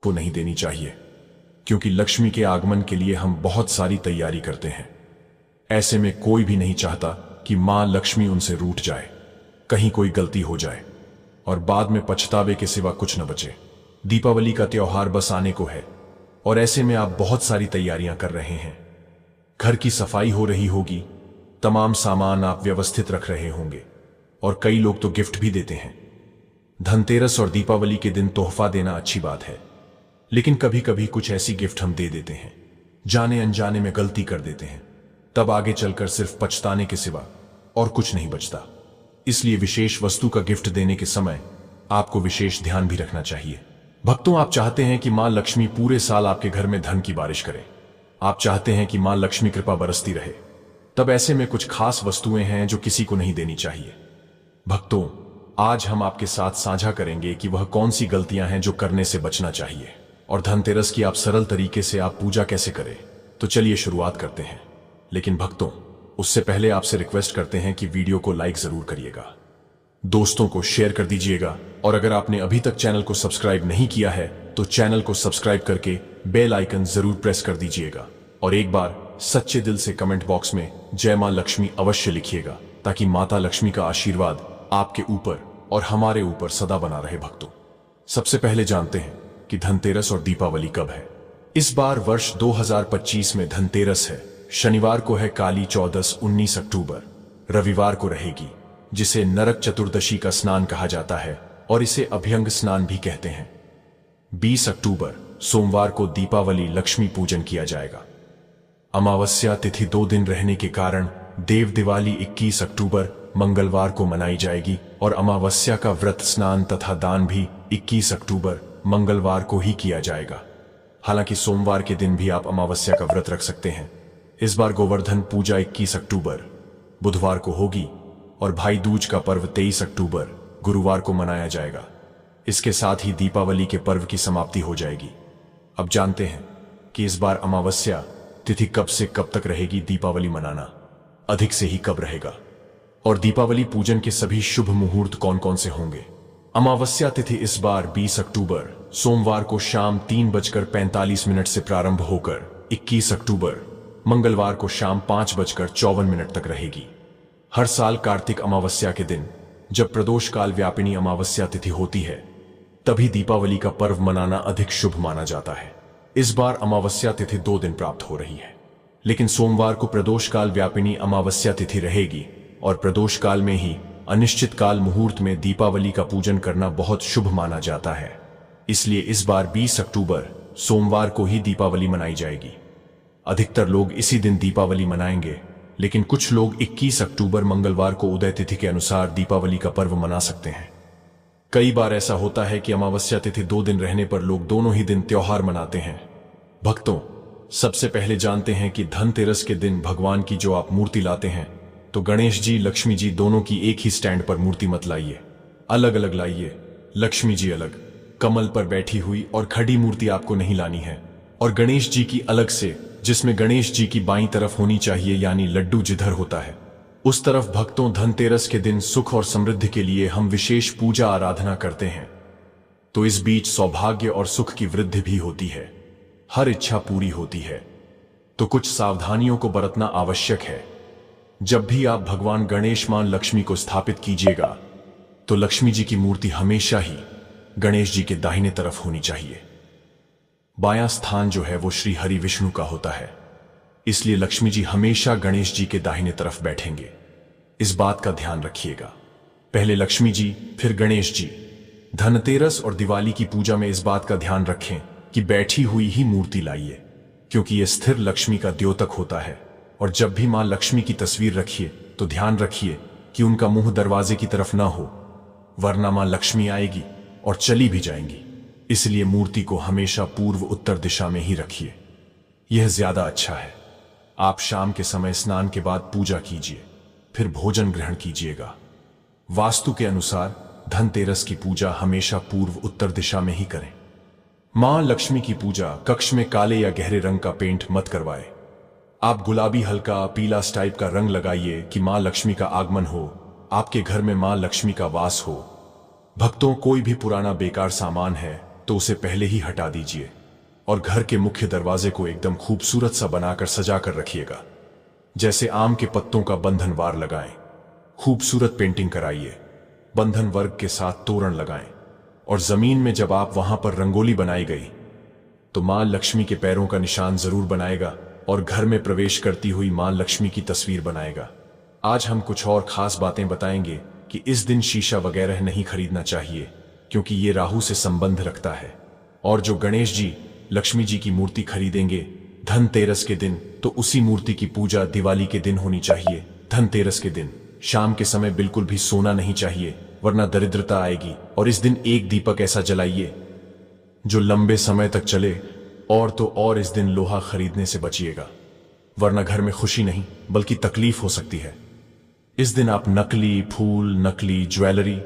को नहीं देनी चाहिए, क्योंकि लक्ष्मी के आगमन के लिए हम बहुत सारी तैयारी करते हैं। ऐसे में कोई भी नहीं चाहता कि मां लक्ष्मी उनसे रूठ जाए, कहीं कोई गलती हो जाए और बाद में पछतावे के सिवा कुछ न बचे। दीपावली का त्योहार बस आने को है और ऐसे में आप बहुत सारी तैयारियां कर रहे हैं। घर की सफाई हो रही होगी, तमाम सामान आप व्यवस्थित रख रहे होंगे और कई लोग तो गिफ्ट भी देते हैं। धनतेरस और दीपावली के दिन तोहफा देना अच्छी बात है, लेकिन कभी कभी कुछ ऐसी गिफ्ट हम दे देते हैं, जाने अनजाने में गलती कर देते हैं, तब आगे चलकर सिर्फ पछताने के सिवा और कुछ नहीं बचता। इसलिए विशेष वस्तु का गिफ्ट देने के समय आपको विशेष ध्यान भी रखना चाहिए। भक्तों, आप चाहते हैं कि मां लक्ष्मी पूरे साल आपके घर में धन की बारिश करे, आप चाहते हैं कि मां लक्ष्मी कृपा बरसती रहे, तब ऐसे में कुछ खास वस्तुएं हैं जो किसी को नहीं देनी चाहिए। भक्तों, आज हम आपके साथ साझा करेंगे कि वह कौन सी गलतियां हैं जो करने से बचना चाहिए और धनतेरस की आप सरल तरीके से आप पूजा कैसे करें। तो चलिए शुरुआत करते हैं। लेकिन भक्तों, उससे पहले आपसे रिक्वेस्ट करते हैं कि वीडियो को लाइक जरूर करिएगा, दोस्तों को शेयर कर दीजिएगा और अगर आपने अभी तक चैनल को सब्सक्राइब नहीं किया है तो चैनल को सब्सक्राइब करके बेल आइकन जरूर प्रेस कर दीजिएगा और एक बार सच्चे दिल से कमेंट बॉक्स में जय मां लक्ष्मी अवश्य लिखिएगा, ताकि माता लक्ष्मी का आशीर्वाद आपके ऊपर और हमारे ऊपर सदा बना रहे। भक्तों, सबसे पहले जानते हैं कि धनतेरस और दीपावली कब है। इस बार वर्ष 2025 में धनतेरस है। शनिवार को है काली चौदस 19 अक्टूबर, रविवार को रहेगी, जिसे नरक चतुर्दशी का स्नान कहा जाता है और इसे अभ्यंग स्नान भी कहते हैं। 20 अक्टूबर सोमवार को दीपावली लक्ष्मी पूजन किया जाएगा। अमावस्या तिथि 2 दिन रहने के कारण देव दिवाली 21 अक्टूबर मंगलवार को मनाई जाएगी और अमावस्या का व्रत स्नान तथा दान भी 21 अक्टूबर मंगलवार को ही किया जाएगा। हालांकि सोमवार के दिन भी आप अमावस्या का व्रत रख सकते हैं। इस बार गोवर्धन पूजा 21 अक्टूबर बुधवार को होगी और भाई दूज का पर्व 23 अक्टूबर गुरुवार को मनाया जाएगा। इसके साथ ही दीपावली के पर्व की समाप्ति हो जाएगी। अब जानते हैं कि इस बार अमावस्या तिथि कब से कब तक रहेगी, दीपावली मनाना अधिक से ही कब रहेगा और दीपावली पूजन के सभी शुभ मुहूर्त कौन कौन से होंगे। अमावस्या तिथि इस बार 20 अक्टूबर सोमवार को शाम 3:45 से प्रारंभ होकर 21 अक्टूबर मंगलवार को शाम 5:54 तक रहेगी। हर साल कार्तिक अमावस्या के दिन जब प्रदोष काल व्यापिनी अमावस्या तिथि होती है, तभी दीपावली का पर्व मनाना अधिक शुभ माना जाता है। इस बार अमावस्या तिथि 2 दिन प्राप्त हो रही है, लेकिन सोमवार को प्रदोष काल व्यापिनी अमावस्या तिथि रहेगी और प्रदोष काल में ही अनिश्चित काल मुहूर्त में दीपावली का पूजन करना बहुत शुभ माना जाता है। इसलिए इस बार 20 अक्टूबर सोमवार को ही दीपावली मनाई जाएगी। अधिकतर लोग इसी दिन दीपावली मनाएंगे, लेकिन कुछ लोग 21 अक्टूबर मंगलवार को उदय तिथि के अनुसार दीपावली का पर्व मना सकते हैं। कई बार ऐसा होता है कि अमावस्या तिथि 2 दिन रहने पर लोग दोनों ही दिन त्योहार मनाते हैं। भक्तों, सबसे पहले जानते हैं कि धनतेरस के दिन भगवान की जो आप मूर्ति लाते हैं, तो गणेश जी लक्ष्मी जी दोनों की एक ही स्टैंड पर मूर्ति मत लाइए, अलग अलग लाइए। लक्ष्मी जी अलग कमल पर बैठी हुई और खड़ी मूर्ति आपको नहीं लानी है और गणेश जी की अलग से, जिसमें गणेश जी की बाईं तरफ होनी चाहिए, यानी लड्डू जिधर होता है उस तरफ। भक्तों, धनतेरस के दिन सुख और समृद्धि के लिए हम विशेष पूजा आराधना करते हैं, तो इस बीच सौभाग्य और सुख की वृद्धि भी होती है, हर इच्छा पूरी होती है। तो कुछ सावधानियों को बरतना आवश्यक है। जब भी आप भगवान गणेश मां लक्ष्मी को स्थापित कीजिएगा, तो लक्ष्मी जी की मूर्ति हमेशा ही गणेश जी के दाहिने तरफ होनी चाहिए। बायां स्थान जो है वो श्री हरि विष्णु का होता है, इसलिए लक्ष्मी जी हमेशा गणेश जी के दाहिने तरफ बैठेंगे। इस बात का ध्यान रखिएगा, पहले लक्ष्मी जी फिर गणेश जी। धनतेरस और दिवाली की पूजा में इस बात का ध्यान रखें कि बैठी हुई ही मूर्ति लाइए, क्योंकि यह स्थिर लक्ष्मी का द्योतक होता है। और जब भी मां लक्ष्मी की तस्वीर रखिए तो ध्यान रखिए कि उनका मुंह दरवाजे की तरफ ना हो, वरना मां लक्ष्मी आएगी और चली भी जाएंगी। इसलिए मूर्ति को हमेशा पूर्व उत्तर दिशा में ही रखिए, यह ज्यादा अच्छा है। आप शाम के समय स्नान के बाद पूजा कीजिए, फिर भोजन ग्रहण कीजिएगा। वास्तु के अनुसार धनतेरस की पूजा हमेशा पूर्व उत्तर दिशा में ही करें। मां लक्ष्मी की पूजा कक्ष में काले या गहरे रंग का पेंट मत करवाएं। आप गुलाबी हल्का पीला टाइप का रंग लगाइए कि मां लक्ष्मी का आगमन हो, आपके घर में मां लक्ष्मी का वास हो। भक्तों, कोई भी पुराना बेकार सामान है तो उसे पहले ही हटा दीजिए और घर के मुख्य दरवाजे को एकदम खूबसूरत सा बनाकर सजा कर रखिएगा। जैसे आम के पत्तों का बंधनवार लगाएं, खूबसूरत पेंटिंग कराइए, बंधन वर्ग के साथ तोरण लगाएं और जमीन में जब आप वहां पर रंगोली बनाई गई तो मां लक्ष्मी के पैरों का निशान जरूर बनाएगा और घर में प्रवेश करती हुई मां लक्ष्मी की तस्वीर बनाएगा। आज हम कुछ और खास बातें बताएंगे कि इस दिन शीशा वगैरह नहीं खरीदना चाहिए क्योंकि ये राहु से संबंध रखता है। और जो गणेश जी लक्ष्मी जी की मूर्ति खरीदेंगे धनतेरस के दिन, तो उसी मूर्ति की पूजा दिवाली के दिन होनी चाहिए। धनतेरस के दिन शाम के समय बिल्कुल भी सोना नहीं चाहिए वरना दरिद्रता आएगी। और इस दिन एक दीपक ऐसा जलाइए जो लंबे समय तक चले। और तो और इस दिन लोहा खरीदने से बचिएगा वरना घर में खुशी नहीं बल्कि तकलीफ हो सकती है। इस दिन आप नकली फूल, नकली ज्वेलरी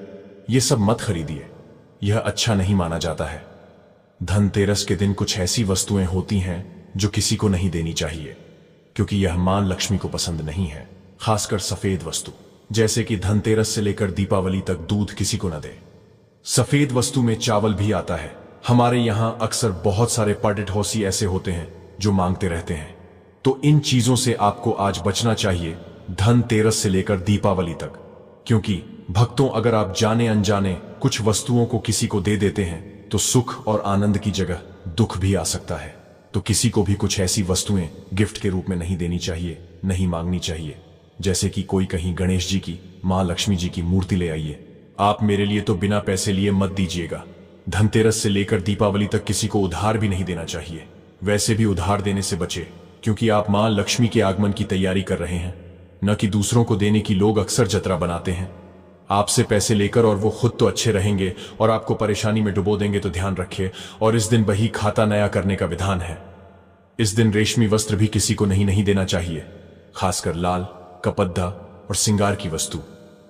ये सब मत खरीदिए, यह अच्छा नहीं माना जाता है। धनतेरस के दिन कुछ ऐसी वस्तुएं होती हैं जो किसी को नहीं देनी चाहिए क्योंकि यह मां लक्ष्मी को पसंद नहीं है। खासकर सफेद वस्तु, जैसे कि धनतेरस से लेकर दीपावली तक दूध किसी को न दे। सफेद वस्तु में चावल भी आता है। हमारे यहां अक्सर बहुत सारे पढ़ेठौसी ऐसे होते हैं जो मांगते रहते हैं, तो इन चीजों से आपको आज बचना चाहिए धनतेरस से लेकर दीपावली तक। क्योंकि भक्तों, अगर आप जाने अनजाने कुछ वस्तुओं को किसी को दे देते हैं तो सुख और आनंद की जगह दुख भी आ सकता है। तो किसी को भी कुछ ऐसी वस्तुएं गिफ्ट के रूप में नहीं देनी चाहिए, नहीं मांगनी चाहिए। जैसे कि कोई कहीं गणेश जी की, मां लक्ष्मी जी की मूर्ति ले आइए, आप मेरे लिए तो बिना पैसे लिए मत दीजिएगा। धनतेरस से लेकर दीपावली तक किसी को उधार भी नहीं देना चाहिए। वैसे भी उधार देने से बचे क्योंकि आप मां लक्ष्मी के आगमन की तैयारी कर रहे हैं, न कि दूसरों को देने की लोग अक्सर जतरा बनाते हैं। आपसे पैसे लेकर और वो खुद तो अच्छे रहेंगे और आपको परेशानी में डुबो देंगे, तो ध्यान रखिए। और इस दिन बही खाता नया करने का विधान है। इस दिन रेशमी वस्त्र भी किसी को नहीं देना चाहिए। खासकर लाल, कपद्दा और सिंगार की वस्तु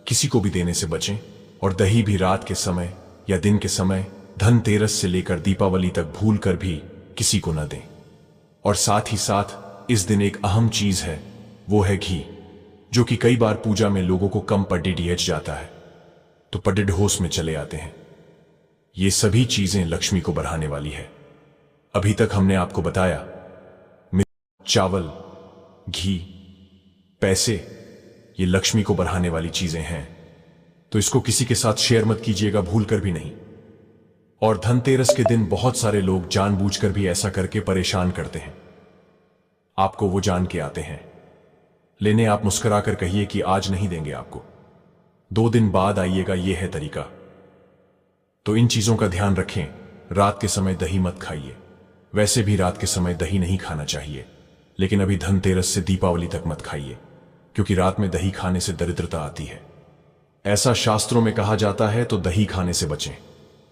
किसी को भी देने से बचें। और दही भी रात के समय या दिन के समय धनतेरस से लेकर दीपावली तक भूल कर भी किसी को न दें। और साथ ही साथ इस दिन एक अहम चीज है, वो है घी, जो कि कई बार पूजा में लोगों को कम पढ़ जाता है तो पढ़ में चले आते हैं। ये सभी चीजें लक्ष्मी को बढ़ाने वाली है। अभी तक हमने आपको बताया चावल, घी, पैसे ये लक्ष्मी को बढ़ाने वाली चीजें हैं, तो इसको किसी के साथ शेयर मत कीजिएगा, भूल कर भी नहीं। और धनतेरस के दिन बहुत सारे लोग जानबूझकर भी ऐसा करके परेशान करते हैं। आपको वो जान के आते हैं लेने, आप मुस्कुराकर कहिए कि आज नहीं देंगे आपको, 2 दिन बाद आइएगा, ये है तरीका। तो इन चीजों का ध्यान रखें। रात के समय दही मत खाइए। वैसे भी रात के समय दही नहीं खाना चाहिए, लेकिन अभी धनतेरस से दीपावली तक मत खाइए क्योंकि रात में दही खाने से दरिद्रता आती है, ऐसा शास्त्रों में कहा जाता है। तो दही खाने से बचें।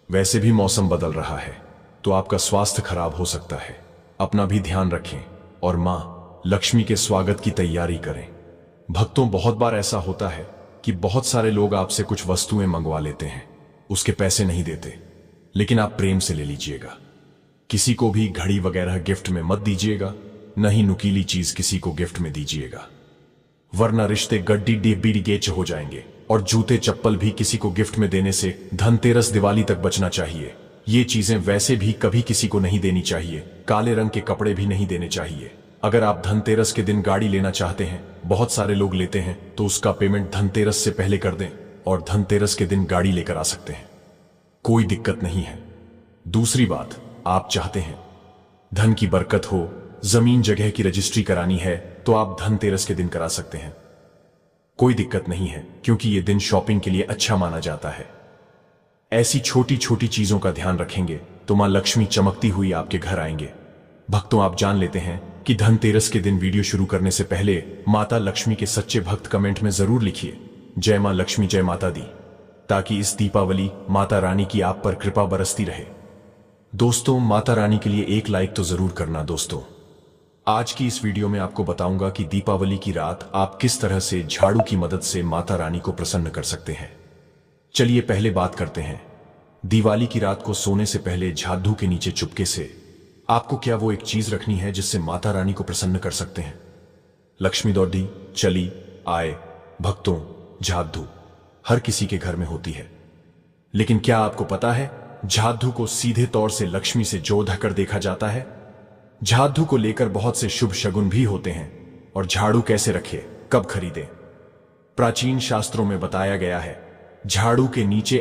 वैसे भी मौसम बदल रहा है तो आपका स्वास्थ्य खराब हो सकता है। अपना भी ध्यान रखें और मां लक्ष्मी के स्वागत की तैयारी करें। भक्तों, बहुत बार ऐसा होता है कि बहुत सारे लोग आपसे कुछ वस्तुएं मंगवा लेते हैं, उसके पैसे नहीं देते, लेकिन आप प्रेम से ले लीजिएगा। किसी को भी घड़ी वगैरह गिफ्ट में मत दीजिएगा, न ही नुकीली चीज किसी को गिफ्ट में दीजिएगा, वरना रिश्ते गड्डी डिब्बी गेच हो जाएंगे। और जूते चप्पल भी किसी को गिफ्ट में देने से धनतेरस दिवाली तक बचना चाहिए। ये चीजें वैसे भी कभी किसी को नहीं देनी चाहिए। काले रंग के कपड़े भी नहीं देने चाहिए। अगर आप धनतेरस के दिन गाड़ी लेना चाहते हैं, बहुत सारे लोग लेते हैं, तो उसका पेमेंट धनतेरस से पहले कर दें और धनतेरस के दिन गाड़ी लेकर आ सकते हैं, कोई दिक्कत नहीं है। दूसरी बात, आप चाहते हैं धन की बरकत हो, जमीन जगह की रजिस्ट्री करानी है, तो आप धनतेरस के दिन करा सकते हैं, कोई दिक्कत नहीं है, क्योंकि यह दिन शॉपिंग के लिए अच्छा माना जाता है। ऐसी छोटी छोटी चीजों का ध्यान रखेंगे तो मां लक्ष्मी चमकती हुई आपके घर आएंगे। भक्तों, आप जान लेते हैं कि धनतेरस के दिन वीडियो शुरू करने से पहले माता लक्ष्मी के सच्चे भक्त कमेंट में जरूर लिखिए जय मां लक्ष्मी, जय माता दी, ताकि इस दीपावली माता रानी की आप पर कृपा बरसती रहे। दोस्तों, माता रानी के लिए एक लाइक तो जरूर करना। दोस्तों, आज की इस वीडियो में आपको बताऊंगा कि दीपावली की रात आप किस तरह से झाड़ू की मदद से माता रानी को प्रसन्न कर सकते हैं। चलिए पहले बात करते हैं। दिवाली की रात को सोने से पहले झाड़ू के नीचे चुपके से आपको क्या वो एक चीज रखनी है जिससे माता रानी को प्रसन्न कर सकते हैं। लक्ष्मी दौड़ी चली आए। भक्तों, झाड़ू हर किसी के घर में होती है, लेकिन क्या आपको पता है झाड़ू को सीधे तौर से लक्ष्मी से जोड़ कर देखा जाता है। झाड़ू को लेकर बहुत से शुभ शगुन भी होते हैं। और झाड़ू कैसे रखे, कब खरीदे, प्राचीन शास्त्रों में बताया गया है। झाड़ू के नीचे